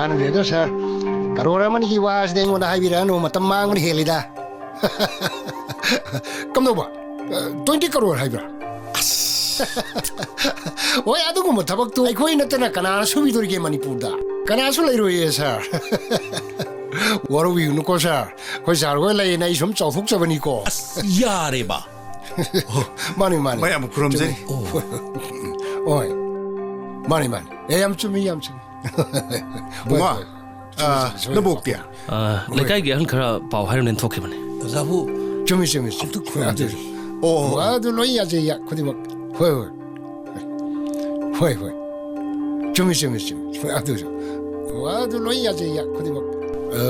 많은 데도 사 가로라만 기와스 댕고나 하이비라노 마tam망을 헬리다 깜노봐 20 crore 하이비라 왜 아두고 뭐 타박도 거의 나타나 가나 수비도리게 마니푸르다 가나수 레이로에 사 워로위 누고 사 거기 살고 레이나 이좀 쪼속잡으니까 야레바 많이 뭐야 뭐 그럼 제 어이 많이 애얌쯤이 뭐가 너 볼게야 레카이게 한 카라 바오 하이는 토케만에 자부 좀 아무도 그럼 안 되지. 와도 로이야지 야 코디 막 호이 좀 아도 와도 로이야지 야 코디 막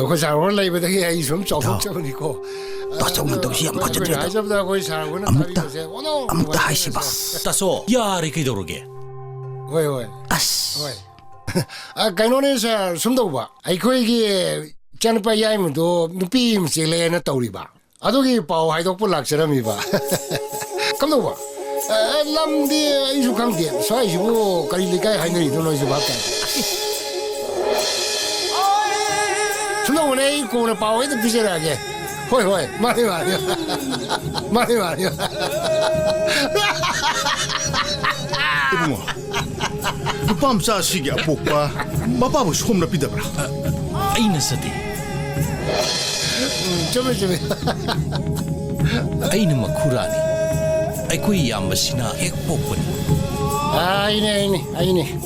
거기서 원래부터 이 좀 쪼속잡으니까 또 조금 더 시험 봐줘야 돼. 아잡다 거기 살고는 아무도 하시 봐. 따소 야레 기도르게 왜 아씨. 아 가노네서 숨도 봐 아이 거기 짠빠 야이면도 누피 임실레나 떠오리봐 아도기 파오 하이독불 락처럼이봐 깜도 봐 람디 이수강디 사이시고 가리리까이 하이너리 도노이스 밥다 숨도보네 이코는 파오에도 비슷하게 호이 많이 이봉아 너 밤사 시기야 복바 마바보 솜나 비다브라 아이나 사디 좀 아이나 마쿠라니 아이코이 얌바시나 핵복분이 아이네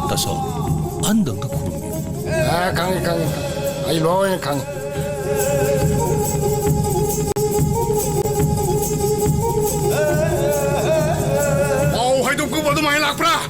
따소 안당도 구름이 아 강해 아이 로에 강해 하이도 그 봐도 많이 낙브라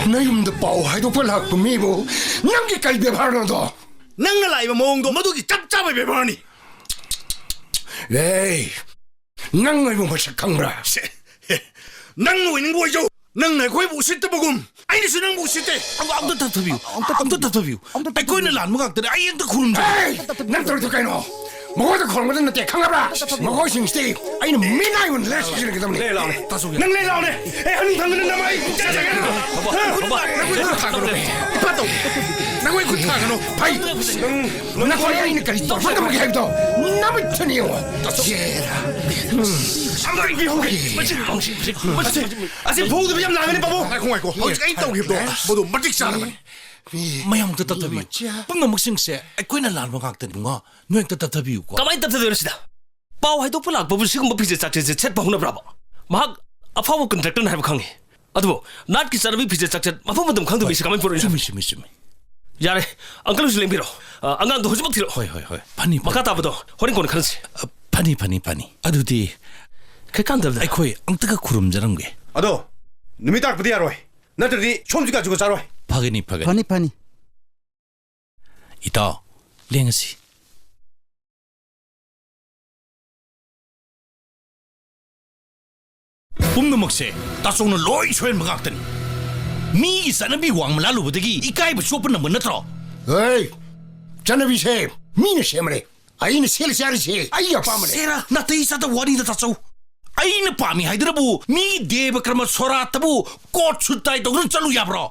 나이름도 파오 하이독불 락품이고 남기까지 배파르노도 낭나 라이브 모ong도 모두기 짭짭하게 배반하니 에이 낭을 보고 착한거라 낭노 있는 거이죠 낭나 거의 못쓸 때 보금 아이니스 낭 못쓸 때 아무도 답답이요 아이코이는 란무각들이 아이한테 구름자 에이 난 떨어질까이노 먹어도 걸거든 너 때강가라 먹어 싱스테이 아이는 미나이원 레스지는 게 때문에 낭 내라오네 에이 방금은 남아이 짜자가 파도 나왜 구타가노 파이 나 거리니까 또 방금 해도 남을 천이요 제라 상당히 호기 아직 보고도 그냥 나가는 바보 공화고 어디가 있다고 heb도 모두 멋지잖아 mayam도 답답이요 뿜나 먹싱세 아이코이는 란무각들이 뭔가 누행도 답답이요 가만히 답답되었시다 바오 하이독불 락법을 지금 뭐 비제 짝제제 챗바 후나 브라바 막 아파보 컨트랙터는 해보 강해 아도 나트기 사람이 비제 짝제 마포모듬 강도 미시 가만히 보러 미시 야래 안갈로시 랭비로 안간도 호주먹 티로 호이 파니 마카타보도 호링코는 가는지 파니 아두디 그 깐들다 아이코이 앙뜨가 구름자는 게 아도 놈이 딱 부디 알아와 나들이 솜지 가지고 자라와 파니 이따 랭시 뿜는 먹세 따속는 로이 소연 먹악더니 미기 싸는 비 왕물라루 부대기 이까이부 쇼프는 뭐 넣더라 에이 자네비세 미는 세머래 아이는 셀샤르세 아이야 빠머래 세라 나한테 이사다 원이다 따속 아이는 밤이 하이드라부 미 대버 그러면 소라따부 꽃 출다이도 그런 짤로 야브라